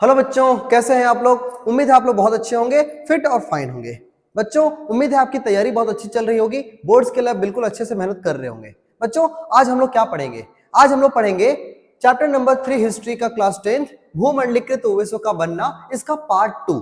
Hello बच्चों, कैसे हैं आप लोग। उम्मीद है आप लोग बहुत अच्छे होंगे, फिट और फाइन होंगे। बच्चों, उम्मीद है आपकी तैयारी बहुत अच्छी चल रही होगी, बोर्ड्स के लिए आप बिल्कुल अच्छे से मेहनत कर रहे होंगे। बच्चों, आज हम लोग क्या पढ़ेंगे? आज हम लोग पढ़ेंगे चैप्टर नंबर 3 हिस्ट्री का क्लास 10 भूमंडलीकृत विश्व का बनना, इसका पार्ट 2।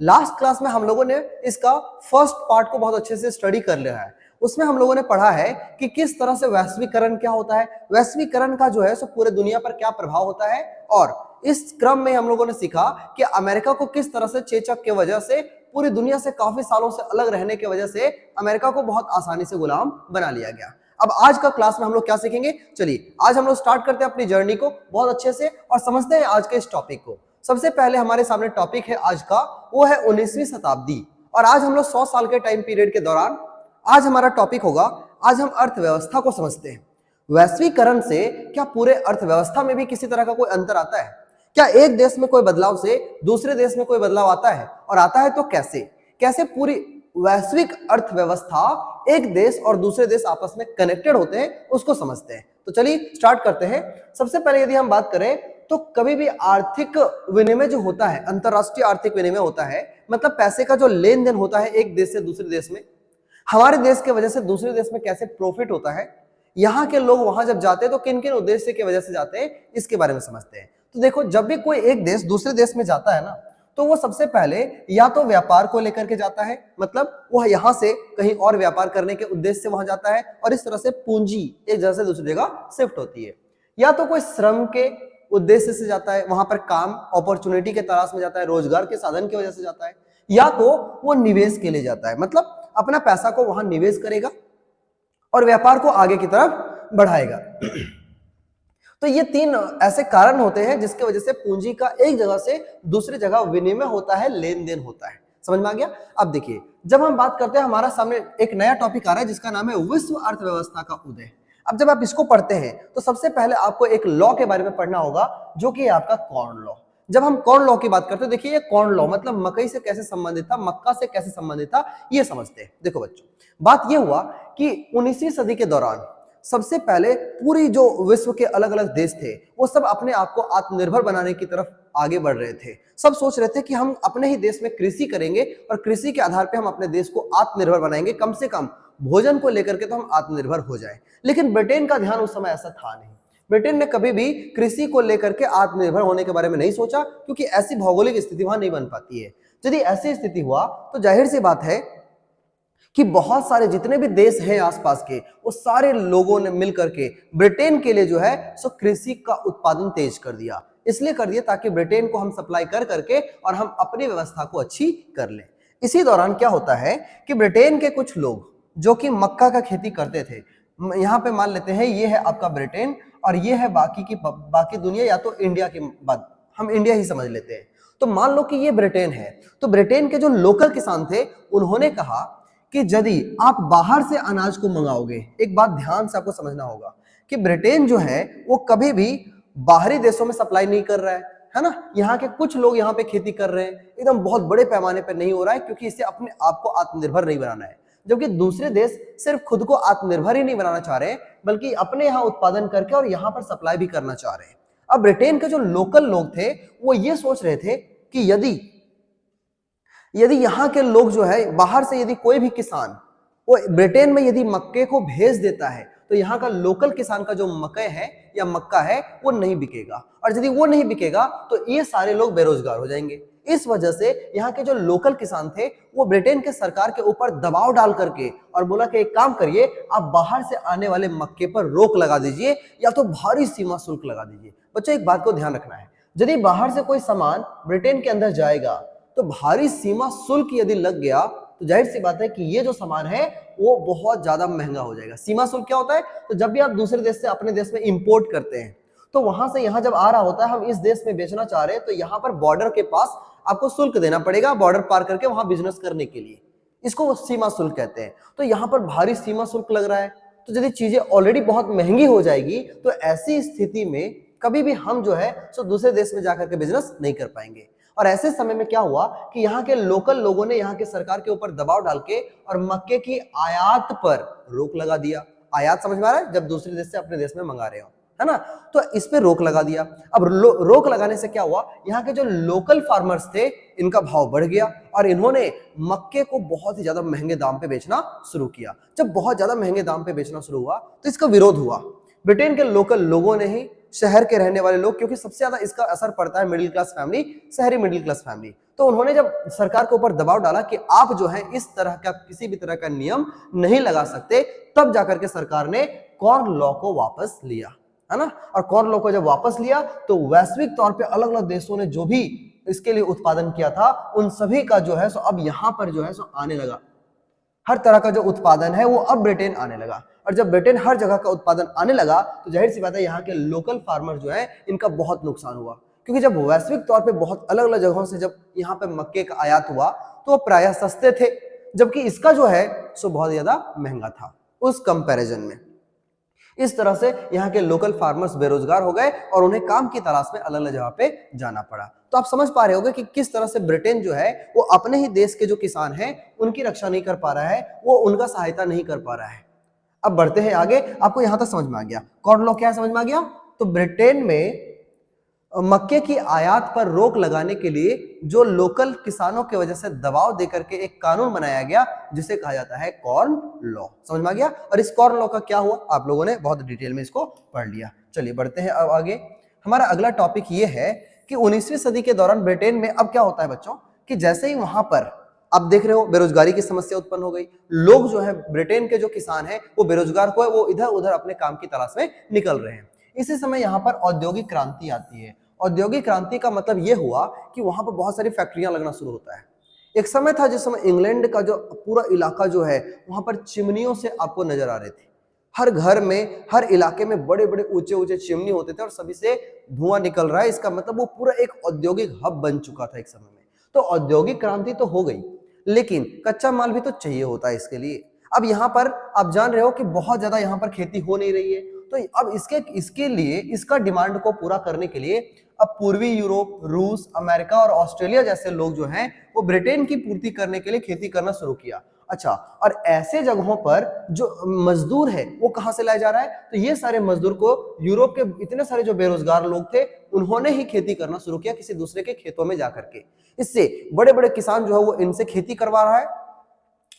लास्ट क्लास में हम लोगों ने इसका फर्स्ट पार्ट को बहुत अच्छे से स्टडी कर लिया है। उसमें हम लोगों ने पढ़ा है कि किस तरह से वैश्वीकरण क्या होता है, वैश्वीकरण का जो है सो पूरे दुनिया पर क्या प्रभाव होता है, और इस क्रम में हम लोगों ने सीखा कि अमेरिका को किस तरह से चेचक के वजह से पूरी दुनिया से काफी सालों से अलग रहने की वजह से अमेरिका को बहुत आसानी से गुलाम बना लिया गया। अब आज का क्लास में हम लोग क्या सीखेंगे, चलिए आज हम लोग स्टार्ट करते हैं अपनी जर्नी को बहुत अच्छे से और समझते हैं आज के इस टॉपिक को। सबसे पहले हमारे सामने टॉपिक है आज का, वो है 19वीं शताब्दी। और आज हम लोग 100 साल के टाइम पीरियड के दौरान आज हमारा टॉपिक होगा, आज हम अर्थव्यवस्था को समझते हैं। वैश्वीकरण से क्या पूरे अर्थव्यवस्था में भी किसी तरह का कोई अंतर आता है? क्या एक देश में कोई बदलाव से दूसरे देश में कोई बदलाव आता है, और आता है तो कैसे? कैसे पूरी वैश्विक अर्थव्यवस्था, एक देश और दूसरे देश आपस में कनेक्टेड होते हैं, उसको समझते हैं। तो चलिए स्टार्ट करते हैं। सबसे पहले यदि हम बात करें तो कभी भी आर्थिक विनिमय जो होता है, अंतरराष्ट्रीय आर्थिक विनिमय होता है, मतलब पैसे का जो लेन देन होता है एक देश से दूसरे देश में, हमारे देश के वजह से दूसरे देश में कैसे प्रॉफिट होता है, यहाँ के लोग वहां जब जाते हैं तो किन किन उद्देश्य की वजह से जाते हैं, इसके बारे में समझते हैं। तो देखो, जब भी कोई एक देश दूसरे देश में जाता है ना, तो वो सबसे पहले या तो व्यापार को लेकर के जाता है, मतलब वह यहाँ से कहीं और व्यापार करने के उद्देश्य से वहां जाता है और इस तरह से पूंजी एक जगह से दूसरी जगह शिफ्ट होती है। या तो कोई श्रम के उद्देश्य से जाता है, वहां पर काम अपॉर्चुनिटी के तलाश में जाता है, रोजगार के साधन की वजह से जाता है। या तो वो निवेश के लिए जाता है, मतलब अपना पैसा को वहां निवेश करेगा और व्यापार को आगे की तरफ बढ़ाएगा। तो ये तीन ऐसे कारण होते हैं जिसके वजह से पूंजी का एक जगह से दूसरी जगह विनिमय होता है, लेन देन होता है। समझ में आ गया? अब देखिए, जब हम बात करते हैं, हमारा सामने एक नया टॉपिक आ रहा है जिसका नाम है विश्व अर्थव्यवस्था का उदय। अब जब आप इसको पढ़ते हैं तो सबसे पहले आपको एक लॉ के बारे में पढ़ना होगा, जो कि आपका कॉर्न लॉ। जब हम कॉर्न लॉ की बात करते हैं, देखिए ये कॉर्न लॉ मतलब मकई से कैसे संबंधित था, मक्का से कैसे संबंधित था, ये समझते हैं। देखो बच्चों, बात ये हुआ कि 19वीं सदी के दौरान सबसे पहले पूरी जो विश्व के अलग अलग देश थे, वो सब अपने आप को आत्मनिर्भर बनाने की तरफ आगे बढ़ रहे थे। सब सोच रहे थे कि हम अपने ही देश में कृषि करेंगे और कृषि के आधार पे हम अपने देश को आत्मनिर्भर बनाएंगे, कम से कम भोजन को लेकर के तो हम आत्मनिर्भर हो जाएं। लेकिन ब्रिटेन का ध्यान उस समय ऐसा था नहीं। ब्रिटेन ने कभी भी कृषि को लेकर के आत्मनिर्भर होने के बारे में नहीं सोचा, क्योंकि ऐसी भौगोलिक स्थिति वहां नहीं बन पाती है। यदि ऐसी स्थिति हुआ तो जाहिर सी बात है कि बहुत सारे जितने भी देश हैं आसपास के, वो सारे लोगों ने मिलकर के ब्रिटेन के लिए जो है सो कृषि का उत्पादन तेज कर दिया। इसलिए कर दिया ताकि ब्रिटेन को हम सप्लाई कर करके और हम अपनी व्यवस्था को अच्छी कर लें। इसी दौरान क्या होता है कि ब्रिटेन के कुछ लोग जो कि मक्का का खेती करते थे, यहाँ पे मान लेते हैं ये है आपका ब्रिटेन और ये है बाकी दुनिया, या तो इंडिया की बात, हम इंडिया ही समझ लेते हैं। तो मान लो कि ये ब्रिटेन है, तो ब्रिटेन के जो लोकल किसान थे उन्होंने कहा कि यदि आप बाहर से अनाज को मंगाओगे, एक बात ध्यान से आपको समझना होगा कि ब्रिटेन जो है वो कभी भी बाहरी देशों में सप्लाई नहीं कर रहा है ना। यहाँ के कुछ लोग यहाँ पे खेती कर रहे हैं, एकदम बहुत बड़े पैमाने पर नहीं हो रहा है, क्योंकि इससे अपने आप को आत्मनिर्भर नहीं बनाना है। जबकि दूसरे देश सिर्फ खुद को आत्मनिर्भर ही नहीं बनाना चाह रहे, बल्कि अपने यहाँ उत्पादन करके और यहाँ पर सप्लाई भी करना चाह रहे हैं। अब ब्रिटेन के जो लोकल लोग थे वो ये सोच रहे थे कि यदि यहाँ के लोग जो है बाहर से, यदि कोई भी किसान वो ब्रिटेन में यदि मक्के को भेज देता है, तो यहाँ का लोकल किसान का जो मकई है या मक्का है वो नहीं बिकेगा, और यदि वो नहीं बिकेगा तो ये सारे लोग बेरोजगार हो जाएंगे। इस वजह से यहाँ के जो लोकल किसान थे वो ब्रिटेन के सरकार के ऊपर दबाव डाल करके और बोला कि एक काम करिए, आप बाहर से आने वाले मक्के पर रोक लगा दीजिए या तो भारी सीमा शुल्क लगा दीजिए। बच्चों, एक बात को ध्यान रखना है, यदि बाहर से कोई सामान ब्रिटेन के अंदर जाएगा तो भारी सीमा शुल्क यदि लग गया तो जाहिर सी बात है कि ये जो सामान है वो बहुत ज्यादा महंगा हो जाएगा। सीमा शुल्क क्या होता है? तो जब भी आप दूसरे देश से अपने देश में इंपोर्ट करते हैं तो वहां से यहाँ जब आ रहा होता है, हम इस देश में बेचना चाह रहे हैं, तो यहाँ पर बॉर्डर के पास आपको शुल्क देना पड़ेगा, बॉर्डर पार करके वहां बिजनेस करने के लिए। इसको सीमा शुल्क कहते हैं। तो यहाँ पर भारी सीमा शुल्क लग रहा है, तो यदि चीजें ऑलरेडी बहुत महंगी हो जाएगी तो ऐसी स्थिति में कभी भी हम जो है सो दूसरे देश में जाकर के बिजनेस नहीं कर पाएंगे। और ऐसे समय में क्या हुआ कि यहाँ के लोकल लोगों ने यहाँ के सरकार के ऊपर दबाव डाल के और मक्के की आयात पर रोक लगा दिया। आयात समझ में आ रहा है? जब दूसरे देश से अपने देश में मंगा रहे हो। है ना। तो इस पे रोक लगा दिया। अब रोक लगाने से क्या हुआ, यहाँ के जो लोकल फार्मर्स थे इनका भाव बढ़ गया और इन्होंने मक्के को बहुत ही ज्यादा महंगे दाम पे बेचना शुरू किया। जब बहुत ज्यादा महंगे दाम पे बेचना शुरू हुआ तो इसका विरोध हुआ। ब्रिटेन के लोकल लोगों ने ही, शहर के रहने वाले लोग, क्योंकि सबसे ज्यादा इसका असर पड़ता है मिडिल क्लास फैमिली, शहरी मिडिल क्लास फैमिली, तो उन्होंने जब सरकार के ऊपर दबाव डाला कि आप जो है इस तरह का किसी भी तरह का नियम नहीं लगा सकते, तब जाकर के सरकार ने कॉर्न लॉ को वापस लिया, है ना। और कॉर्न लॉ को जब वापस लिया तो वैश्विक तौर पे अलग अलग देशों ने जो भी इसके लिए उत्पादन किया था उन सभी का जो है सो अब यहां पर जो है सो आने लगा। हर तरह का जो उत्पादन है वो अब ब्रिटेन आने लगा। और जब ब्रिटेन हर जगह का उत्पादन आने लगा तो जाहिर सी बात है यहाँ के लोकल फार्मर जो है इनका बहुत नुकसान हुआ, क्योंकि जब वैश्विक तौर पे बहुत अलग अलग जगहों से जब यहाँ पे मक्के का आयात हुआ तो वो प्रायः सस्ते थे, जबकि इसका जो है सो बहुत ज्यादा महंगा था उस कंपैरिजन में। इस तरह से यहाँ के लोकल फार्मर्स बेरोजगार हो गए और उन्हें काम की तलाश में अलग अलग जगह पे जाना पड़ा। तो आप समझ पा रहे होंगे कि किस तरह से ब्रिटेन जो है वो अपने ही देश के जो किसान हैं उनकी रक्षा नहीं कर पा रहा है, वो उनका सहायता नहीं कर पा रहा है। अब बढ़ते हैं आगे। आपको यहां तक समझ में आ गया कॉर्न लॉ क्या समझ में आ गया। तो ब्रिटेन में मक्के की आयात पर रोक लगाने के लिए जो लोकल किसानों की वजह से दबाव देकर के एक कानून बनाया गया जिसे कहा जाता है कॉर्न लॉ। समझ में आ गया। और इस कॉर्न लॉ का क्या हुआ आप लोगों ने बहुत डिटेल में इसको पढ़ लिया। चलिए बढ़ते हैं अब आगे। हमारा अगला टॉपिक ये है कि 19वीं सदी के दौरान ब्रिटेन में अब क्या होता है बच्चों, कि जैसे ही वहां पर आप देख रहे हो बेरोजगारी की समस्या उत्पन्न हो गई, लोग जो है ब्रिटेन के जो किसान हैं वो बेरोजगार हुए, वो इधर उधर अपने काम की तलाश में निकल रहे हैं। इसी समय यहाँ पर औद्योगिक क्रांति आती है। औद्योगिक क्रांति का मतलब यह हुआ कि वहां पर बहुत सारी फैक्ट्रियां लगना शुरू होता है। एक समय था जिस समय इंग्लैंड का जो पूरा इलाका जो है वहां पर चिमनियों से आपको नजर आ रहे थे। हर घर में, हर इलाके में बड़े बड़े ऊंचे ऊंचे चिमनी होते थे और सभी से धुआं निकल रहा है। इसका मतलब वो पूरा एक औद्योगिक हब बन चुका था एक समय में। तो औद्योगिक क्रांति तो हो गई, लेकिन कच्चा माल भी तो चाहिए होता है इसके लिए। अब यहाँ पर आप जान रहे हो कि बहुत ज्यादा यहाँ पर खेती हो नहीं रही है, तो अब इसके लिए इसका डिमांड को पूरा करने के लिए अब पूर्वी यूरोप, रूस, अमेरिका और ऑस्ट्रेलिया जैसे लोग जो हैं वो ब्रिटेन की पूर्ति करने के लिए खेती करना शुरू किया। अच्छा, और ऐसे जगहों पर जो मजदूर है वो कहां से लाया जा रहा है, तो ये सारे मजदूर को यूरोप के इतने सारे जो बेरोजगार लोग थे उन्होंने ही खेती करना शुरू किया किसी दूसरे के खेतों में जाकर के। इससे बड़े बड़े किसान जो है वो इनसे खेती करवा रहा है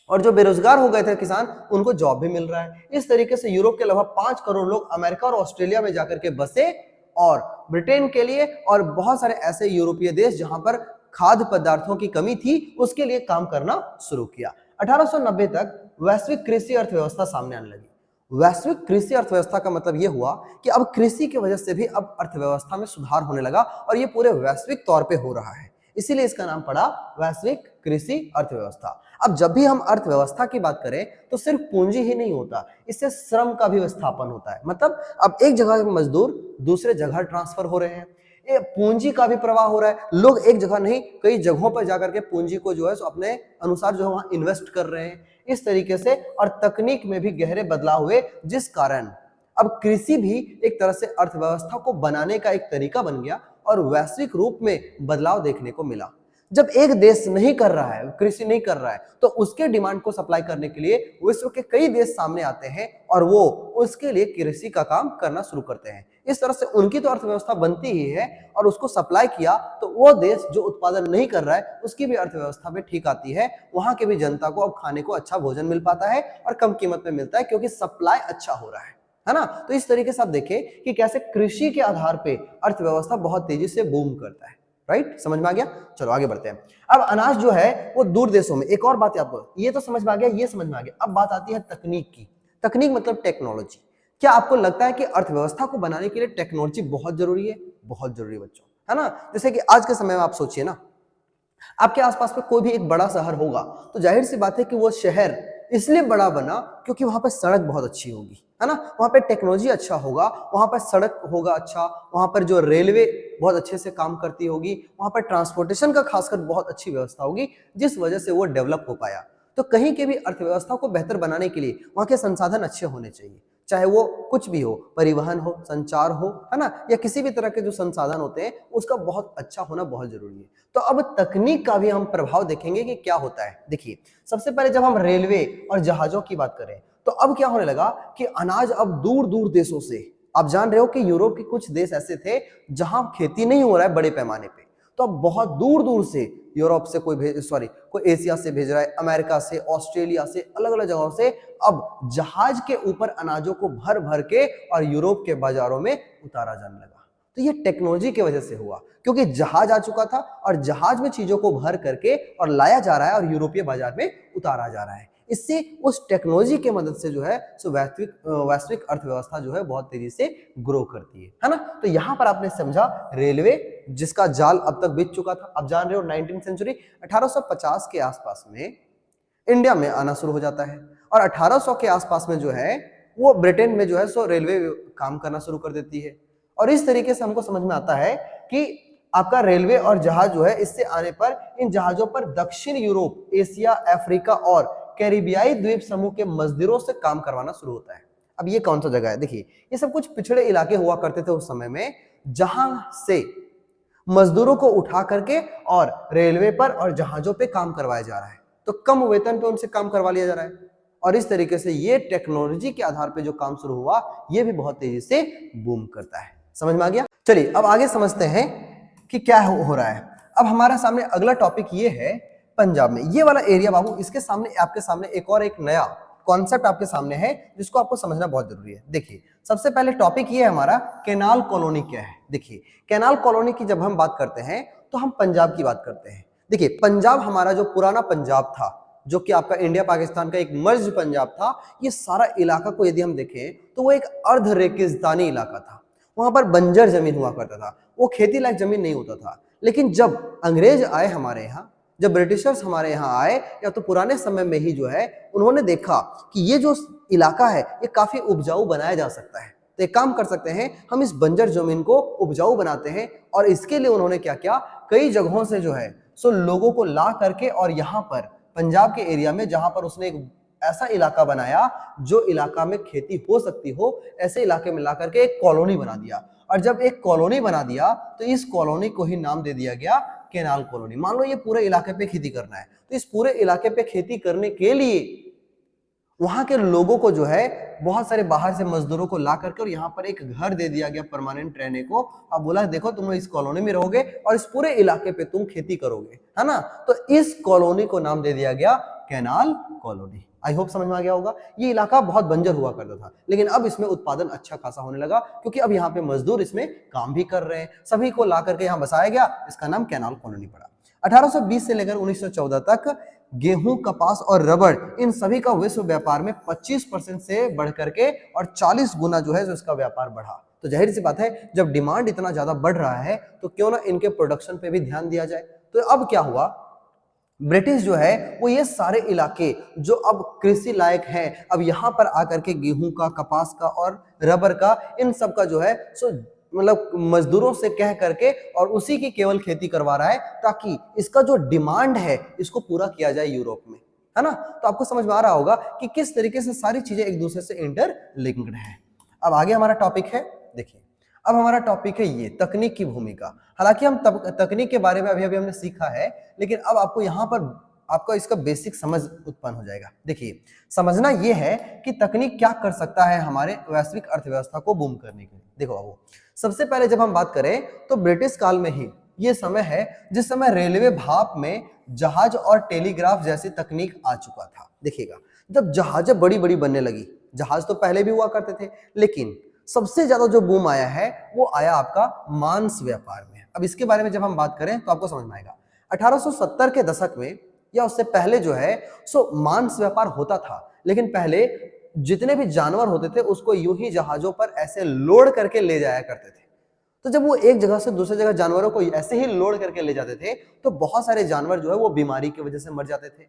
और जो बेरोजगार हो गए थे किसान उनको जॉब भी मिल रहा है। इस तरीके से यूरोप के लगभग 5 करोड़ लोग अमेरिका और ऑस्ट्रेलिया में जाकर के बसे और ब्रिटेन के लिए और बहुत सारे ऐसे यूरोपीय देश जहां पर खाद्य पदार्थों की कमी थी उसके लिए काम करना शुरू किया। 1890 तक वैश्विक कृषि अर्थव्यवस्था सामने आने लगी। वैश्विक कृषि अर्थव्यवस्था का मतलब यह हुआ कि अब कृषि की वजह से भी अब अर्थव्यवस्था में सुधार होने लगा और यह पूरे वैश्विक तौर पे हो रहा है, इसीलिए इसका नाम पड़ा वैश्विक कृषि अर्थव्यवस्था। अब जब भी हम अर्थव्यवस्था की बात करें तो सिर्फ पूंजी ही नहीं होता, इससे श्रम का भी विस्थापन होता है। मतलब अब एक जगह के मजदूर दूसरे जगह ट्रांसफर हो रहे हैं, ये पूंजी का भी प्रवाह हो रहा है। लोग एक जगह नहीं कई जगहों पर जाकर के पूंजी को जो है सो अपने अनुसार जो है वहां इन्वेस्ट कर रहे हैं। इस तरीके से और तकनीक में भी गहरे बदलाव हुए, जिस कारण अब कृषि भी एक तरह से अर्थव्यवस्था को बनाने का एक तरीका बन गया और वैश्विक रूप में बदलाव देखने को मिला। जब एक देश नहीं कर रहा है, कृषि नहीं कर रहा है, तो उसके डिमांड को सप्लाई करने के लिए विश्व के कई देश सामने आते हैं और वो उसके लिए कृषि का काम करना शुरू करते हैं। इस तरह से उनकी तो अर्थव्यवस्था बनती ही है और उसको सप्लाई किया तो वो देश जो उत्पादन नहीं कर रहा है उसकी भी अर्थव्यवस्था में ठीक आती है। वहां के भी जनता को अब खाने को अच्छा भोजन मिल पाता है और कम कीमत में मिलता है क्योंकि सप्लाई अच्छा हो रहा है ना। तो इस तरीके से आप देखें कि कैसे कृषि के आधार पे अर्थव्यवस्था बहुत तेजी से बूम करता है। राइट, समझ में आ गया। चलो आगे बढ़ते हैं। अब अनाज जो है वो दूर देशों में, एक और बात है आपको ये तो समझ में आ गया, ये समझ में आ गया। अब बात आती है तकनीक की। तकनीक मतलब टेक्नोलॉजी। क्या आपको लगता है कि अर्थव्यवस्था को बनाने के लिए टेक्नोलॉजी बहुत जरूरी है? बहुत जरूरी बच्चों, है ना। जैसे कि आज के समय में आप सोचिए ना, आपके आसपास में कोई भी एक बड़ा शहर होगा तो जाहिर सी बात है कि वो शहर इसलिए बड़ा बना क्योंकि वहां पर सड़क बहुत अच्छी होगी, है ना। वहां पर टेक्नोलॉजी अच्छा होगा, वहां पर सड़क होगा अच्छा, वहां पर जो रेलवे बहुत अच्छे से काम करती होगी, वहां पर ट्रांसपोर्टेशन का खासकर बहुत अच्छी व्यवस्था होगी, जिस वजह से वो डेवलप हो पाया। तो कहीं के भी अर्थव्यवस्था को बेहतर बनाने के लिए वहां के संसाधन अच्छे होने चाहिए, चाहे वो कुछ भी हो, परिवहन हो, संचार हो, है ना, या किसी भी तरह के जो संसाधन होते हैं उसका बहुत अच्छा होना बहुत जरूरी है। तो अब तकनीक का भी हम प्रभाव देखेंगे कि क्या होता है। देखिए, सबसे पहले जब हम रेलवे और जहाजों की बात करें तो अब क्या होने लगा कि अनाज अब दूर दूर देशों से आप जान रहे हो कि यूरोप के कुछ देश ऐसे थे जहां खेती नहीं हो रहा है बड़े पैमाने पे, तो अब बहुत दूर दूर से यूरोप से कोई एशिया से भेज रहा है, अमेरिका से, ऑस्ट्रेलिया से, अलग अलग जगहों से अब जहाज के ऊपर अनाजों को भर भर के और यूरोप के बाजारों में उतारा जाने लगा। तो ये टेक्नोलॉजी की वजह से हुआ, क्योंकि जहाज आ चुका था और जहाज में चीजों को भर करके और लाया जा रहा है और यूरोपीय बाजार में उतारा जा रहा है। इससे उस टेक्नोलॉजी की मदद से जो है सो वैश्विक अर्थव्यवस्था जो है बहुत तेजी से ग्रो करती है ना। तो यहाँ पर आपने समझा रेलवे जिसका जाल अब तक बिछ चुका था। अब जान रहे हो 19वीं सेंचुरी 1850 के आसपास में इंडिया में आना शुरू हो जाता है और 1800 के आसपास में जो है वो ब्रिटेन में जो है सो रेलवे काम करना शुरू कर देती है। और इस तरीके से हमको समझ में आता है कि आपका रेलवे और जहाज जो है इससे आने पर इन जहाजों पर दक्षिण यूरोप, एशिया, अफ्रीका और कैरिबियाई द्वीप समूह के मजदूरों से काम करवाना शुरू होता है। अब ये कौन सा जगह है? देखिए ये सब कुछ पिछड़े इलाके हुआ करते थे उस समय में, जहां से मजदूरों को उठा करके और रेलवे पर और जहाजों पे काम करवाया जा रहा है। तो कम वेतन पे उनसे काम करवा लिया जा रहा है और इस तरीके से ये टेक्नोलॉजी के आधार पे जो काम शुरू हुआ ये भी बहुत तेजी से बूम करता है। समझ में आ गया? चलिए अब आगे समझते हैं कि क्या हो रहा है। अब हमारा सामने अगला टॉपिक ये है पंजाब में ये वाला एरिया बाबू, इसके सामने आपके सामने एक नया कॉन्सेप्ट आपके सामने है जिसको आपको समझना बहुत जरूरी है। देखिए सबसे पहले टॉपिक ये है हमारा कैनाल कॉलोनी क्या है। देखिए कैनाल कॉलोनी की जब हम बात करते हैं तो हम पंजाब की बात करते हैं। देखिए पंजाब हमारा जो पुराना पंजाब था, जो कि आपका इंडिया पाकिस्तान का एक मर्ज पंजाब था, ये सारा इलाका को यदि हम देखें तो वो एक अर्ध रेगिस्तानी इलाका था। वहां पर बंजर जमीन हुआ करता था, वो खेती लायक जमीन नहीं होता था। लेकिन जब अंग्रेज आए हमारे यहाँ, जब ब्रिटिशर्स हमारे यहाँ आए या तो पुराने समय में ही जो है उन्होंने देखा कि ये जो इलाका है ये काफी उपजाऊ बनाया जा सकता है। तो एक काम कर सकते हैं, हम इस बंजर जमीन को उपजाऊ बनाते हैं। और इसके लिए उन्होंने क्या किया, कई जगहों से जो है सो लोगों को ला करके और यहाँ पर पंजाब के एरिया में जहां पर उसने एक ऐसा इलाका बनाया जो इलाका में खेती हो सकती हो, ऐसे इलाके में ला करके एक कॉलोनी बना दिया। और जब एक कॉलोनी बना दिया तो इस कॉलोनी को ही नाम दे दिया गया कैनाल कॉलोनी। मान लो ये पूरे इलाके पे खेती करना है, तो इस पूरे इलाके पे खेती करने के लिए वहां के लोगों को जो है बहुत सारे बाहर से मजदूरों को ला करके और यहाँ पर एक घर दे दिया गया परमानेंट रहने को। अब बोला देखो तुम इस कॉलोनी में रहोगे और इस पूरे इलाके पे तुम खेती करोगे, है ना। तो इस कॉलोनी को नाम दे दिया गया कैनाल कॉलोनी। आई होप समझ में आ गया होगा। ये इलाका बहुत बंजर हुआ करता था, लेकिन अब इसमें उत्पादन अच्छा खासा होने लगा क्योंकि अब यहाँ पे मजदूर इसमें काम भी कर रहे हैं। सभी को ला करके यहाँ बसाया गया, इसका नाम कैनाल कॉलोनी पड़ा। 1820 से लेकर 1914 तक गेहूं, कपास और रबड़ इन सभी का विश्व व्यापार में 25% से बढ़ करके और 40 गुना जो है जो इसका व्यापार बढ़ा। तो जाहिर सी बात है जब डिमांड इतना ज्यादा बढ़ रहा है तो क्यों ना इनके प्रोडक्शन पे भी ध्यान दिया जाए। तो अब क्या हुआ, ब्रिटिश जो है वो ये सारे इलाके जो अब कृषि लायक हैं, अब यहाँ पर आकर के गेहूं का, कपास का और रबर का, इन सब का जो है सो मतलब मजदूरों से कह करके और उसी की केवल खेती करवा रहा है ताकि इसका जो डिमांड है इसको पूरा किया जाए यूरोप में, है ना। तो आपको समझ में आ रहा होगा कि किस तरीके से सारी चीजें एक दूसरे से इंटरलिंक्ड है। अब आगे हमारा टॉपिक है, देखिए अब हमारा टॉपिक है ये तकनीक की भूमिका। हालांकि हम तकनीक के बारे में अभी हमने सीखा है, लेकिन अब आपको यहाँ पर आपका इसका बेसिक समझ उत्पन्न हो जाएगा। देखिए समझना यह है कि तकनीक क्या कर सकता है हमारे वैश्विक अर्थव्यवस्था को बूम करने के लिए। देखो बाबू, सबसे पहले जब हम बात करें तो ब्रिटिश काल में ही ये समय है जिस समय रेलवे भाप में जहाज और टेलीग्राफ जैसी तकनीक आ चुका था। देखिएगा जब जहाजें बड़ी बड़ी बनने लगी, जहाज तो पहले भी हुआ करते थे, लेकिन सबसे ज्यादा जो बूम आया है वो आया आपका मांस व्यापार में। अब इसके बारे में जब हम बात करें तो आपको समझ में आएगा। 1870 के दशक में या उससे पहले जो है सो मांस व्यापार होता था, लेकिन पहले जितने भी जानवर होते थे उसको यूं ही जहाजों पर ऐसे लोड करके ले जाया करते थे। तो जब वो एक जगह से दूसरी जगह जानवरों को ऐसे ही लोड करके ले जाते थे तो बहुत सारे जानवर जो है वो बीमारी की वजह से मर जाते थे,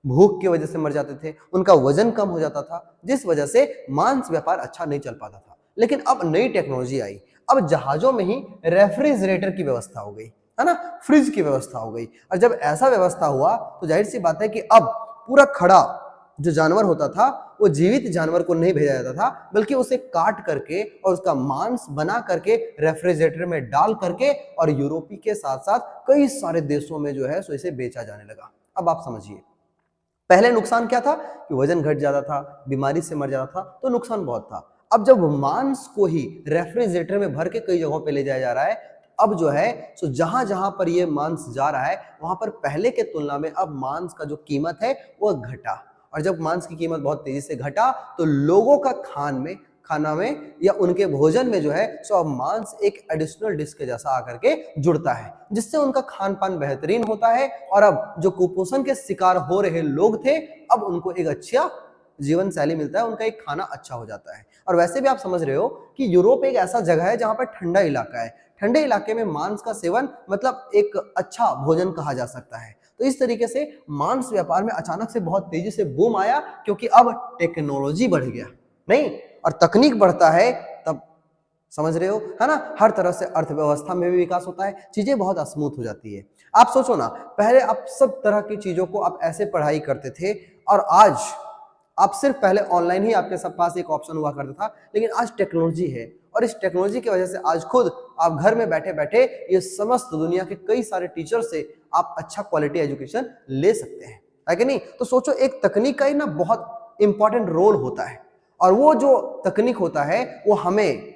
भूख की वजह से मर जाते थे, उनका वजन कम हो जाता था, जिस वजह से मांस व्यापार अच्छा नहीं चल पाता था। लेकिन अब नई टेक्नोलॉजी आई, अब जहाजों में ही रेफ्रिजरेटर की व्यवस्था हो गई, है ना, फ्रिज की व्यवस्था हो गई। और जब ऐसा व्यवस्था हुआ तो जाहिर सी बात है कि अब पूरा खड़ा जो जानवर होता था वो जीवित जानवर को नहीं भेजा जाता था, बल्कि उसे काट करके और उसका मांस बना करके रेफ्रिजरेटर में डाल करके और यूरोपी के साथ साथ कई सारे देशों में जो है सो इसे बेचा जाने लगा। अब आप समझिए पहले नुकसान क्या था कि वजन घट जाता था, बीमारी से मर जाता था, तो नुकसान बहुत था। अब जब मांस को ही रेफ्रिजरेटर में भर के कई जगहों पे ले जाया जा रहा है, अब जो है सो जहां जहां पर ये मांस जा रहा है वहां पर पहले के तुलना में अब मांस का जो कीमत है वो घटा, और जब मांस की कीमत बहुत तेजी से घटा तो लोगों का खाना में या उनके भोजन में जो है सो अब मांस एक एडिशनल डिश के जैसा आकर के जुड़ता है, जिससे उनका खान पान बेहतरीन होता है। और अब जो कुपोषण के शिकार हो रहे लोग थे अब उनको एक अच्छा जीवन शैली मिलता है, उनका एक खाना अच्छा हो जाता है। और वैसे भी आप समझ रहे हो कि यूरोप एक ऐसा जगह है जहां पर ठंडा इलाका है, ठंडे इलाके में मांस का सेवन मतलब एक अच्छा भोजन कहा जा सकता है। तो इस तरीके से मांस व्यापार में अचानक से बहुत तेजी से बूम आया, क्योंकि अब टेक्नोलॉजी बढ़ गया नहीं, और तकनीक बढ़ता है तब समझ रहे हो है ना, हर तरह से अर्थव्यवस्था में भी विकास होता है, चीजें बहुत स्मूथ हो जाती है। आप सोचो ना, पहले आप सब तरह की चीजों को आप ऐसे पढ़ाई करते थे, और आज आप सिर्फ पहले ऑनलाइन ही आपके सब पास एक ऑप्शन हुआ करता था, लेकिन आज टेक्नोलॉजी है, और इस टेक्नोलॉजी की वजह से आज खुद आप घर में बैठे बैठे ये समस्त दुनिया के कई सारे टीचर से आप अच्छा क्वालिटी एजुकेशन ले सकते हैं, है कि नहीं। तो सोचो, एक तकनीक का ही ना बहुत इंपॉर्टेंट रोल होता है, और वो जो तकनीक होता है वो हमें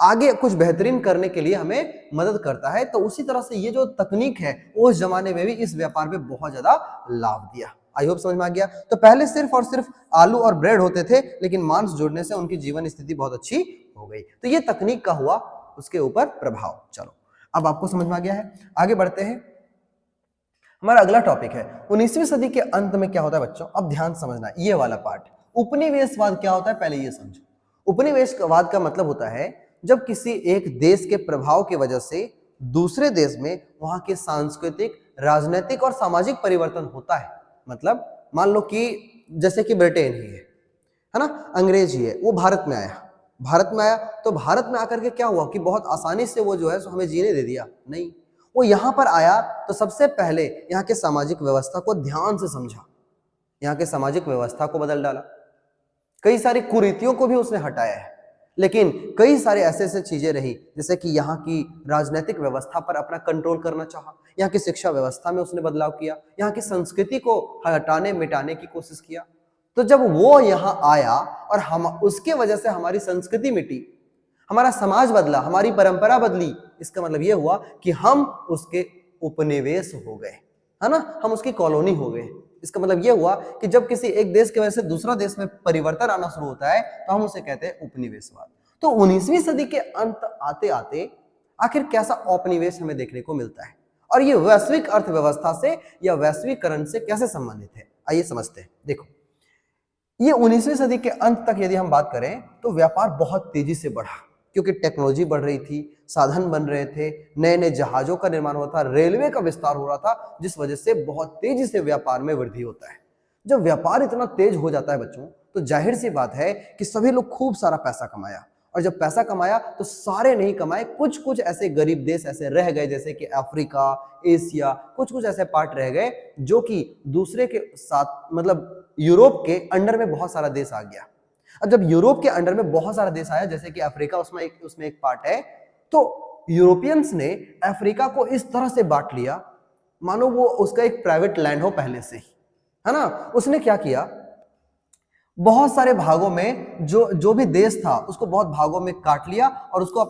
आगे कुछ बेहतरीन करने के लिए हमें मदद करता है। तो उसी तरह से ये जो तकनीक है उस जमाने में भी इस व्यापार में बहुत ज्यादा लाभ दिया। आई होप समझ में आ गया। तो पहले सिर्फ और सिर्फ आलू और ब्रेड होते थे, लेकिन मांस जोड़ने से उनकी जीवन स्थिति बहुत अच्छी हो गई। तो ये तकनीक का हुआ उसके ऊपर प्रभाव। चलो अब आपको समझ में आ गया है, आगे बढ़ते हैं। हमारा अगला टॉपिक है 19वीं सदी के अंत में क्या होता है बच्चों। अब ध्यान समझना ये वाला पार्ट। उपनिवेशवाद क्या होता है पहले ये समझो। उपनिवेशवाद का मतलब होता है जब किसी एक देश के प्रभाव की वजह से दूसरे देश में वहां के सांस्कृतिक, राजनीतिक और सामाजिक परिवर्तन होता है। मतलब मान लो कि जैसे कि ब्रिटेन ही है ना, अंग्रेज ही है, वो भारत में आया, तो भारत में आकर के क्या हुआ कि बहुत आसानी से वो जो है सो हमें जीने दे दिया नहीं। वो यहाँ पर आया तो सबसे पहले यहाँ के सामाजिक व्यवस्था को ध्यान से समझा, यहाँ के सामाजिक व्यवस्था को बदल डाला, कई सारी कुरीतियों को भी उसने हटाया है। लेकिन कई सारे ऐसे ऐसे चीजें रही, जैसे कि यहाँ की राजनीतिक व्यवस्था पर अपना कंट्रोल करना चाहा, यहाँ की शिक्षा व्यवस्था में उसने बदलाव किया, यहाँ की संस्कृति को हटाने मिटाने की कोशिश किया। तो जब वो यहाँ आया और हम उसके वजह से हमारी संस्कृति मिटी, हमारा समाज बदला, हमारी परंपरा बदली, इसका मतलब ये हुआ कि हम उसके उपनिवेश हो गए, है ना, हम उसकी कॉलोनी हो गए। इसका मतलब यह हुआ कि जब किसी एक देश की वजह से दूसरा देश में परिवर्तन आना शुरू होता है तो हम उसे कहते हैं उपनिवेशवाद। तो 19वीं सदी के अंत आते आते आखिर कैसा औपनिवेश हमें देखने को मिलता है, और ये वैश्विक अर्थव्यवस्था से या वैश्वीकरण से कैसे संबंधित है, आइए समझते हैं। देखो, ये 19वीं सदी के अंत तक यदि हम बात करें तो व्यापार बहुत तेजी से बढ़ा, क्योंकि टेक्नोलॉजी बढ़ रही थी, साधन बन रहे थे, नए नए जहाजों का निर्माण हो रहा था, रेलवे का विस्तार हो रहा था, जिस वजह से बहुत तेजी से व्यापार में वृद्धि होता है। जब व्यापार इतना तेज हो जाता है बच्चों, तो जाहिर सी बात है कि सभी लोग खूब सारा पैसा कमाया, और जब पैसा कमाया तो सारे नहीं कमाए, कुछ कुछ ऐसे गरीब देश ऐसे रह गए, जैसे कि अफ्रीका, एशिया, कुछ कुछ ऐसे पार्ट रह गए जो कि दूसरे के साथ मतलब यूरोप के अंडर में बहुत सारा देश आ गया। अब जब यूरोप के अंडर में बहुत सारा देश आया, जैसे कि अफ्रीका उसमें एक पार्ट है, तो यूरोपियंस ने अफ्रीका को इस तरह से बांट लिया मानो वो उसका एक प्राइवेट लैंड हो पहले से ही, है ना। उसने क्या किया, बहुत सारे भागों में जो भी देश था उसको बहुत भागों में काट लिया, और उसको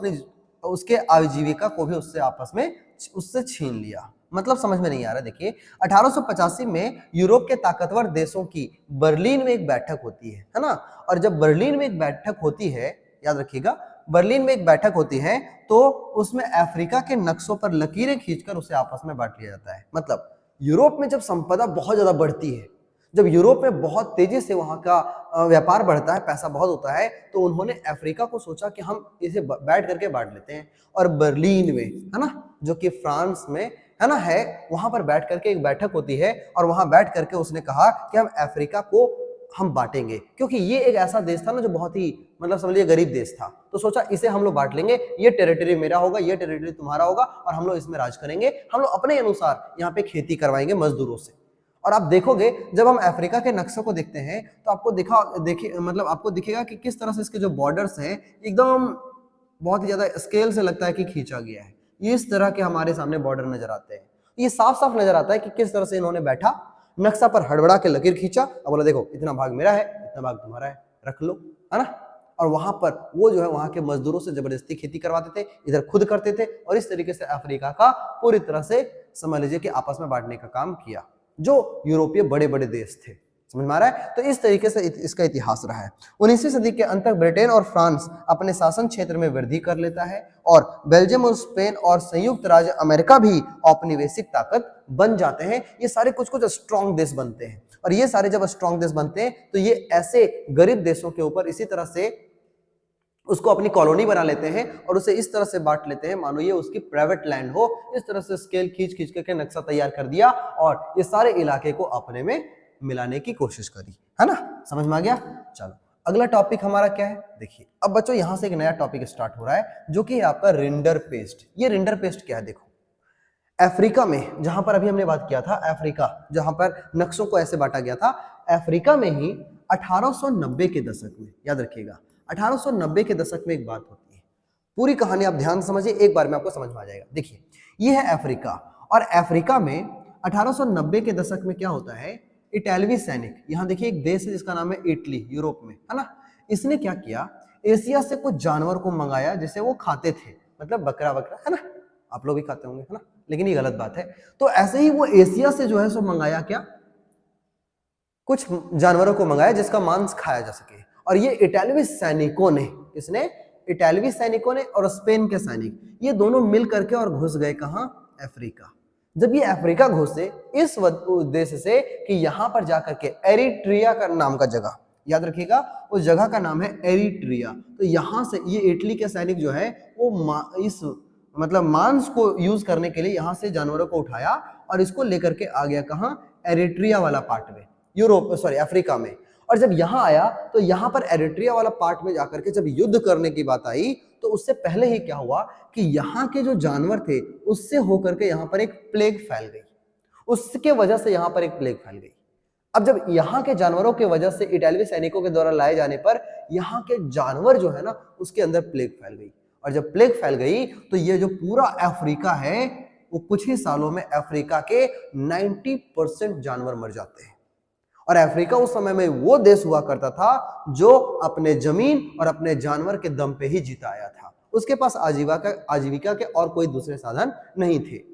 उसके आजीविका को भी उससे आपस में उससे छीन लिया। मतलब समझ में नहीं आ रहा। देखिए, 1885 में यूरोप के ताकतवर देशों की बर्लिन में एक बैठक होती है ना, और जब बर्लिन में एक बैठक होती है, याद रखिएगा, बर्लिन में एक बैठक होती है, तो उसमें अफ्रीका के नक्शों पर लकीरें खींचकर उसे आपस में बांट लिया जाता है। मतलब यूरोप में जब संपदा बहुत ज्यादा बढ़ती है, जब यूरोप में बहुत तेजी से वहां का व्यापार बढ़ता है, पैसा बहुत होता है, तो उन्होंने अफ्रीका को सोचा कि हम इसे बैठ करके बांट लेते हैं, और बर्लिन में, है ना, जो कि फ्रांस में है ना वहां पर बैठ करके एक बैठक होती है, और वहां बैठ करके उसने कहा कि हम अफ्रीका को हम बांटेंगे, क्योंकि ये एक ऐसा देश था ना जो बहुत ही मतलब समझ लीजिए गरीब देश था। तो सोचा इसे हम लोग बांट लेंगे, ये टेरिटरी मेरा होगा, ये टेरिटरी तुम्हारा होगा, और हम लोग इसमें राज करेंगे, हम लोग अपने अनुसार यहाँ पे खेती करवाएंगे मजदूरों से। और आप देखोगे, जब हम अफ्रीका के नक्शों को देखते हैं तो आपको दिखेगा कि किस तरह से इसके जो बॉर्डर्स हैं एकदम बहुत ही ज्यादा स्केल से लगता है कि खींचा गया है। ये इस तरह के हमारे सामने बॉर्डर नजर आते हैं। ये साफ साफ नजर आता है कि किस तरह से इन्होंने बैठा, नक्शा पर हड़बड़ा के लकीर खींचा और बोला देखो इतना भाग मेरा है, इतना भाग तुम्हारा है, रख लो, है ना। और वहां पर वो जो है वहां के मजदूरों से जबरदस्ती खेती करवाते थे, इधर खुद करते थे, और इस तरीके से अफ्रीका का पूरी तरह से समझ लीजिए कि आपस में बांटने का काम किया जो यूरोपीय बड़े बड़े देश थे। समझ में आ रहा है? तो इस तरीके से इसका इतिहास रहा है। 19वीं सदी के अंत तक ब्रिटेन और फ्रांस अपने शासन क्षेत्र में वृद्धि कर लेता है और बेल्जियम और स्पेन और संयुक्त राज्य अमेरिका भी औपनिवेशिक ताकत बन जाते हैं। ये सारे कुछ कुछ स्ट्रॉन्ग देश बनते हैं, और ये सारे जब स्ट्रॉन्ग देश बनते हैं तो ये ऐसे गरीब देशों के ऊपर इसी तरह से उसको अपनी कॉलोनी बना लेते हैं और उसे इस तरह से बांट लेते हैं मानो ये उसकी प्राइवेट लैंड हो। इस तरह से स्केल खींच खींच करके नक्शा तैयार कर दिया और ये सारे इलाके को अपने में मिलाने की कोशिश करी, है ना? समझ में आ गया? चलो अगला टॉपिक हमारा क्या है, देखिए। अब बच्चों यहां से एक नया टॉपिक स्टार्ट हो रहा है जो कि है आपका रिंडरपेस्ट। ये रिंडरपेस्ट क्या है? देखो, अफ्रीका में जहां पर अभी हमने बात किया था, अफ्रीका जहां पर नक्शों को ऐसे बांटा गया था, अफ्रीका में ही 1890 के दशक में, याद रखिएगा 1890 के दशक में एक बात होती है। पूरी कहानी आप ध्यान समझिए, एक बार में आपको समझ में आ जाएगा। देखिए ये है अफ्रीका, और अफ्रीका में 1890 के दशक में क्या होता है, इटालवी सैनिक, यहाँ देखिए एक देश है जिसका नाम है इटली, यूरोप में, है ना। इसने क्या किया, एशिया से कुछ जानवर को मंगाया जिसे वो खाते थे, मतलब बकरा वकरा, है ना, आप लोग भी खाते होंगे, है ना, लेकिन ये गलत बात है। तो ऐसे ही वो एशिया से जो है सो मंगाया क्या, कुछ जानवरों को मंगाया जिसका मांस खाया जा सके। और ये इटालवी सैनिकों ने, किसने, इटालवी सैनिकों ने और स्पेन के सैनिक, ये दोनों मिल करके और घुस गए कहां, अफ्रीका। जब ये अफ्रीका घुसे इस उद्देश्य से कि यहां पर जाकर के एरिट्रिया का नाम का जगह, याद रखिएगा उस जगह का नाम है एरिट्रिया। तो यहां से ये इटली के सैनिक जो है वो इस मतलब मांस को यूज करने के लिए यहां से जानवरों को उठाया और इसको लेकर के आ गया कहां, एरिट्रिया वाला पार्ट में, यूरोप सॉरी अफ्रीका में। और जब यहां आया तो यहां पर एरिट्रिया वाला पार्ट में जाकर के जब युद्ध करने की बात आई तो उससे पहले ही क्या हुआ कि यहाँ के जो जानवर थे उससे होकर के यहाँ पर एक प्लेग फैल गई, उसके वजह से यहाँ पर एक प्लेग फैल गई। अब जब यहाँ के जानवरों के वजह से इटालवी सैनिकों के द्वारा लाए जाने पर यहाँ के जानवर जो है ना उसके अंदर प्लेग फैल गई, और जब प्लेग फैल गई तो ये जो पूरा अफ्रीका है वो कुछ ही सालों में अफ्रीका के 90% जानवर मर जाते हैं। और अफ्रीका उस समय में वो देश हुआ करता था जो अपने जमीन और अपने जानवर के दम पे ही जीता आया था, उसके पास आजीविका के और कोई दूसरे साधन नहीं थे।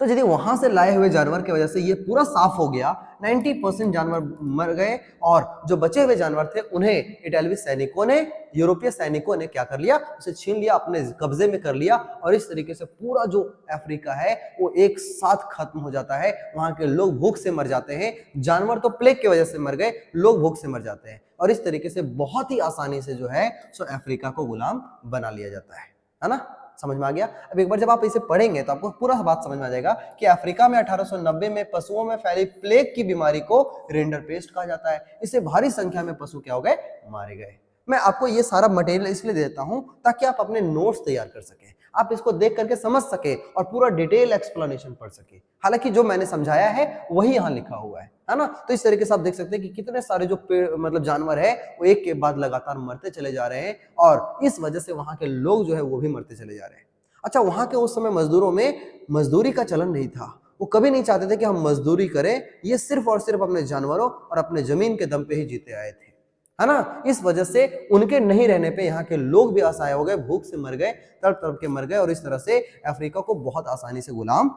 तो यदि वहां से लाए हुए जानवर की वजह से ये पूरा साफ हो गया, 90% जानवर मर गए, और जो बचे हुए जानवर थे उन्हें इटालवी सैनिकों ने, यूरोपीय सैनिकों ने क्या कर लिया, उसे छीन लिया, अपने कब्जे में कर लिया, और इस तरीके से पूरा जो अफ्रीका है वो एक साथ खत्म हो जाता है। वहां के लोग भूख से मर जाते हैं, जानवर तो प्लेग की वजह से मर गए, लोग भूख से मर जाते हैं, और इस तरीके से बहुत ही आसानी से जो है सो अफ्रीका को गुलाम बना लिया जाता है ना। समझ में आ गया? अब एक बार जब आप इसे पढ़ेंगे तो आपको पूरा बात समझ में आ जाएगा कि अफ्रीका में 1890 में पशुओं में फैली प्लेग की बीमारी को रिंडरपेस्ट कहा जाता है। इससे भारी संख्या में पशु क्या हो गए, मारे गए। मैं आपको ये सारा मटेरियल इसलिए देता हूं ताकि आप अपने नोट्स तैयार कर सकें, आप इसको देख करके समझ सके और पूरा डिटेल एक्सप्लेनेशन पढ़ सके। हालांकि जो मैंने समझाया है वही यहाँ लिखा हुआ है ना। तो इस तरीके से आप देख सकते हैं कि कितने सारे जो मतलब जानवर है वो एक के बाद लगातार मरते चले जा रहे हैं, और इस वजह से वहां के लोग जो है वो भी मरते चले जा रहे हैं। अच्छा, वहां के उस समय मजदूरों में मजदूरी का चलन नहीं था, वो कभी नहीं चाहते थे कि हम मजदूरी करें, ये सिर्फ और सिर्फ अपने जानवरों और अपने जमीन के दम पे ही जीते आए थे, है ना। इस वजह से उनके नहीं रहने पे यहाँ के लोग भी असहाय हो गए, भूख से मर गए, तड़प तड़प के मर गए, और इस तरह से अफ्रीका को बहुत आसानी से गुलाम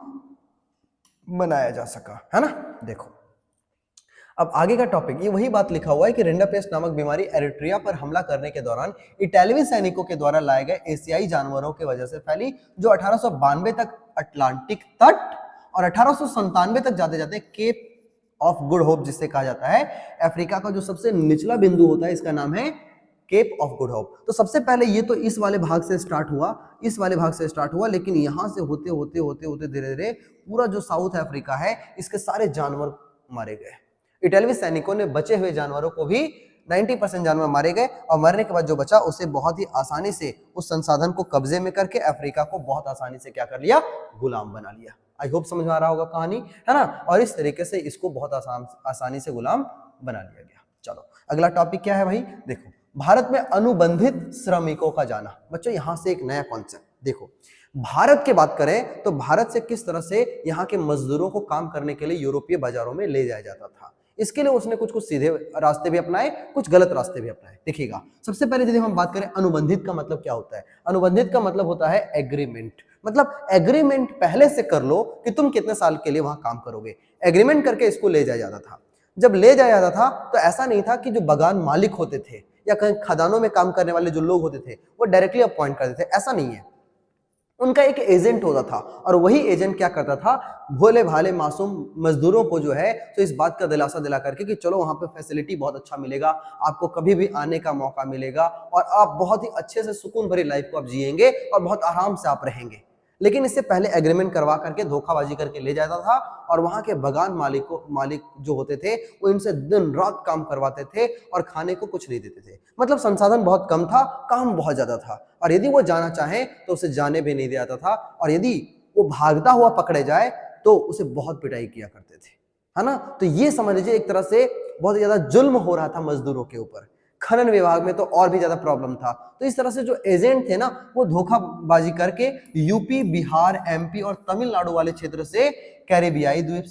बनाया जा सका, है ना। देखो अब आगे का टॉपिक, ये वही बात लिखा हुआ है कि रिंडरपेस्ट नामक बीमारी एरिट्रिया पर हमला करने के दौरान इटालवी सैनिकों के द्वारा लाए गए एशियाई जानवरों की वजह से फैली, जो 1892 तक अटलांटिक तट और 1897 तक जाते जाते केप ऑफ गुड होप जिसे कहा जाता है, अफ्रीका का जो सबसे निचला बिंदु होता है इसका नाम है केप ऑफ गुड होप। तो सबसे पहले ये तो इस वाले भाग से स्टार्ट हुआ, लेकिन यहां से होते होते होते होते धीरे धीरे पूरा जो साउथ अफ्रीका है इसके सारे जानवर मारे गए। इटालवी सैनिकों ने बचे हुए जानवरों को भी 90% जानवर मारे गए, और मरने के बाद जो बचा उसे बहुत ही आसानी से उस संसाधन को कब्जे में करके अफ्रीका को बहुत आसानी से क्या कर लिया, गुलाम बना लिया। आई होप समझ में आ रहा होगा कहानी, है ना। और इस तरीके से इसको बहुत आसानी से गुलाम बना लिया गया। चलो अगला टॉपिक क्या है भाई, देखो भारत में अनुबंधित श्रमिकों का जाना। बच्चों यहां से एक नया कॉन्सेप्ट देखो, भारत की बात करें तो भारत से किस तरह से यहाँ के मजदूरों को काम करने के लिए यूरोपीय बाजारों में ले जाया जाता था। इसके लिए उसने कुछ कुछ सीधे रास्ते भी अपनाए, कुछ गलत रास्ते भी अपनाए। देखिएगा, सबसे पहले यदि हम बात करें अनुबंधित का मतलब क्या होता है। अनुबंधित का मतलब होता है एग्रीमेंट। मतलब एग्रीमेंट पहले से कर लो कि तुम कितने साल के लिए वहां काम करोगे। एग्रीमेंट करके इसको ले जाया जाता था। जब ले जाया जाता था तो ऐसा नहीं था कि जो बागान मालिक होते थे या कहीं खदानों में काम करने वाले जो लोग होते थे वो डायरेक्टली अपॉइंट करते थे, ऐसा नहीं है। उनका एक एजेंट होता था और वही एजेंट क्या करता था, भोले भाले मासूम मजदूरों को जो है तो इस बात का दिलासा दिला करके कि चलो वहां पे फैसिलिटी बहुत अच्छा मिलेगा, आपको कभी भी आने का मौका मिलेगा और आप बहुत ही अच्छे से सुकून भरी लाइफ को आप जिएंगे और बहुत आराम से आप रहेंगे। लेकिन इससे पहले एग्रीमेंट करवा करके धोखाबाजी करके ले जाता था और वहां के बागान मालिक जो होते थे वो इनसे दिन रात काम करवाते थे और खाने को कुछ नहीं देते थे। मतलब संसाधन बहुत कम था, काम बहुत ज्यादा था और यदि वो जाना चाहे तो उसे जाने भी नहीं दिया जाता था और यदि वो भागता हुआ पकड़े जाए तो उसे बहुत पिटाई किया करते थे, है ना। तो ये समझ लीजिए एक तरह से बहुत ज्यादा जुल्म हो रहा था मजदूरों के ऊपर। खनन विभाग में तो और भी ज्यादा प्रॉब्लम था। तो इस तरह से जो एजेंट थे ना वो धोखाबाजी करके यूपी, बिहार, एमपी और तमिलनाडु वाले क्षेत्र से कैरिबियाई द्वीप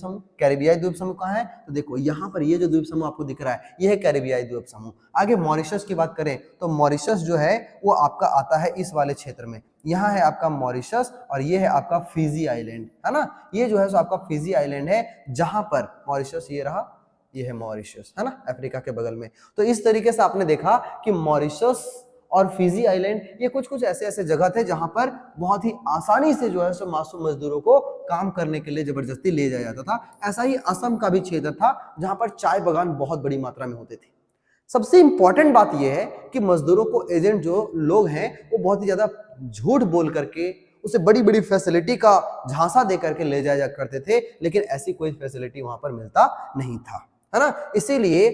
समूह कहाँ है, तो देखो यहाँ पर ये जो द्वीप समूह आपको दिख रहा है ये है कैरिबियाई द्वीप समूह। आगे मॉरिशस की बात करें तो मॉरिशस जो है वो आपका आता है इस वाले क्षेत्र में। यहाँ है आपका मॉरिशस और ये है आपका फिजी आइलैंड, है ना। ये जो है सो आपका फिजी आइलैंड है जहां पर मॉरिशस ये रहा, ये है मॉरिशस, है ना, अफ्रीका के बगल में। तो इस तरीके से आपने देखा कि मॉरिशस और फिजी आइलैंड ये कुछ कुछ ऐसे ऐसे जगह थे जहां पर बहुत ही आसानी से जो है सो मासूम मजदूरों को काम करने के लिए जबरदस्ती ले जाया जाता था। ऐसा ही असम का भी क्षेत्र था जहां पर चाय बागान बहुत बड़ी मात्रा में होते थे। सबसे इंपॉर्टेंट बात यह है कि मजदूरों को एजेंट जो लोग हैं वो बहुत ही ज्यादा झूठ बोल करके उसे बड़ी बड़ी फैसिलिटी का झांसा दे करके ले जाया करते थे, लेकिन ऐसी कोई फैसिलिटी वहां पर मिलता नहीं था, है ना। इसीलिए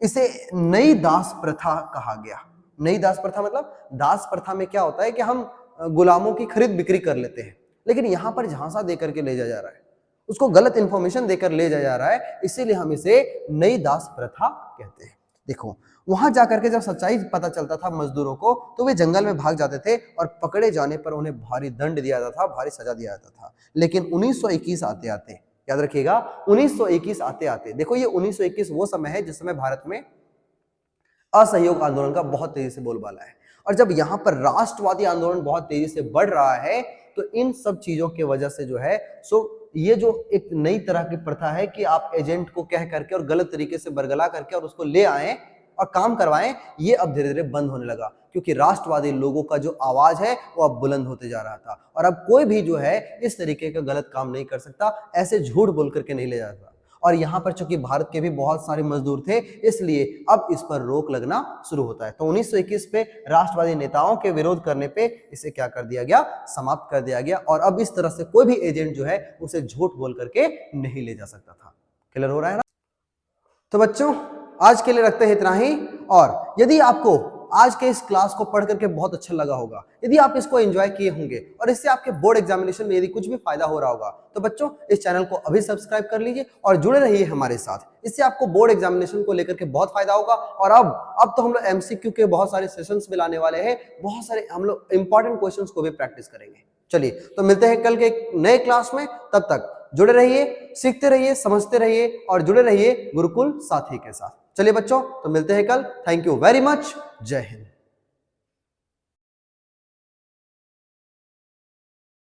इसे नई दास प्रथा कहा गया। नई दास प्रथा मतलब दास प्रथा में क्या होता है कि हम गुलामों की खरीद बिक्री कर लेते हैं, लेकिन यहां पर झांसा देकर के ले जाया जा रहा है, उसको गलत इंफॉर्मेशन देकर ले जाया जा रहा है, इसीलिए हम इसे नई दास प्रथा कहते हैं। देखो वहां जाकर के जब सच्चाई पता चलता था मजदूरों को तो वे जंगल में भाग जाते थे और पकड़े जाने पर उन्हें भारी दंड दिया जाता था, भारी सजा दिया जाता था। लेकिन 1921 आते आते, याद रखिएगा 1921 आते आते, देखो ये 1921 वो समय है जिस समय भारत में असहयोग आंदोलन का बहुत तेजी से बोलबाला है और जब यहाँ पर राष्ट्रवादी आंदोलन बहुत तेजी से बढ़ रहा है तो इन सब चीजों की वजह से जो है सो ये जो एक नई तरह की प्रथा है कि आप एजेंट को कह करके और गलत तरीके से बरगला करके और उसको ले आए और काम करवाएं, ये अब धीरे धीरे बंद होने लगा क्योंकि राष्ट्रवादी लोगों का जो आवाज है वो अब बुलंद होते जा रहा था और अब कोई भी जो है इस तरीके का गलत काम नहीं कर सकता, ऐसे झूठ बोल करके नहीं ले जाता। और यहाँ पर चूंकि भारत के भी बहुत सारे मजदूर थे इसलिए अब इस पर रोक लगना शुरू होता है। तो 1921 पे राष्ट्रवादी नेताओं के विरोध करने पे इसे क्या कर दिया गया, समाप्त कर दिया गया और अब इस तरह से कोई भी एजेंट जो है उसे झूठ बोल करके नहीं ले जा सकता था। क्लियर हो रहा है ना। तो बच्चों आज के लिए रखते हैं इतना ही, और यदि आपको आज के इस क्लास को पढ़ करके बहुत अच्छा लगा होगा, यदि आप इसको एंजॉय किए होंगे और इससे आपके बोर्ड एग्जामिनेशन में यदि कुछ भी फायदा हो रहा होगा तो बच्चों इस चैनल को अभी सब्सक्राइब कर लीजिए और जुड़े रहिए हमारे साथ। इससे आपको बोर्ड एग्जामिनेशन को लेकर के बहुत फायदा होगा। और अब तो हम लोग एमसीक्यू के बहुत सारे सेशंस में लाने वाले हैं, बहुत सारे हम लोग इंपॉर्टेंट क्वेश्चंस को भी प्रैक्टिस करेंगे। चलिए तो मिलते हैं कल के एक नए क्लास में, तब तक जुड़े रहिए, सीखते रहिए, समझते रहिए और जुड़े रहिए गुरुकुल साथी के साथ। चलिए बच्चों तो मिलते हैं कल। Thank you very much. जय हिंद।